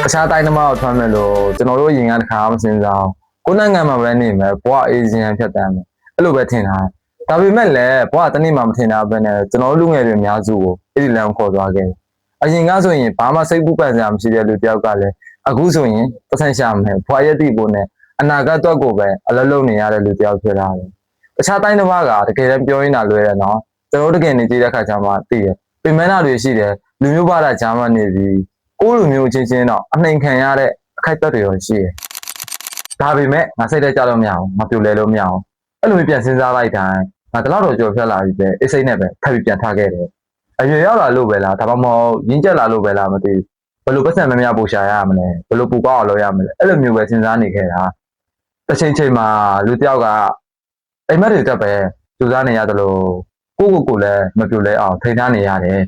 တခြားတိုင်းသမားကိုထွက်မဲ့လို့ကျွန်တော်တို့ရင်ကတခါမစင်စားကိုယ်နိုင်ငံမှာပဲနေမယ်ဘဝအေးစင်းဖြတ်တမ်းမယ်အဲ့လိုပဲထင်တာဒါပေမဲ့လည်းဘဝတနေ့မှမထင်တာပဲနဲ့ကျွန်တော်တို့လူငယ်တွေအများစုကိုအဲ့ဒီလမ်းခေါ်သွားခဲ့အရင်ကဆိုရင်ဘာမှစိတ်ပူပန်စရာမရှိတဲ့လူတယောက်ကလည်းအခုဆိုရင်ပတ်သက်ရှာမယ်ဘဝရည်တည်ဖို့နဲ့အနာဂတ်အတွက်ကိုပဲအလုံးလုံးနေရတဲ့လူတယောက်ဖြစ်လာတယ်တခြားတိုင်းတစ်ပါးကတကယ်တမ်းပြောရင်းတာလွယ်တယ်နော်ကျွန်တော်တို့တကယ်နေကြည့်တဲ့ခါကျမှသိတယ်ပြင်မနာတွေရှိတယ်လူမျိုးဘာသာဂျာမန်နေပြီးကိုလူမျိုးချင်းချင်းတော့အနှိမ်ခံရတဲ့အခိုက်အတန့်တွေရောရှိတယ်ဒါပေမဲ့ငါစိတ်ထဲကြလို့မရအောင်မပြိုလဲလို့မရအောင်အဲ့လိုပြန်စဉ်းစားလိုက်တိုင်းငါတလောက်တော့ကြော်ဖြတ်လာပြီပဲအိတ်စိတ်နဲ့ပဲထပ်ပြီးပြန်ထားခဲ့တယ်အရွယ်ရောက်လာလို့ပဲလားဒါမှမဟုတ်ရင်းကျက်လာလို့ပဲလားမသိဘူးဘယ်လိုပတ်စံမများပို့ရှာရမလဲဘယ်လိုပူကောက်အောင်လုပ်ရမလဲအဲ့လိုမျိုးပဲစဉ်းစားနေခဲ့တာတစ်ချိန်ချိန်မှာလူတယောက်ကအိမ်မက်တွေတက်ပဲကြိုးစားနေရတယ်လို့ကိုလည်းမပြိုလဲအောင်ထိန်းထားနေရတယ်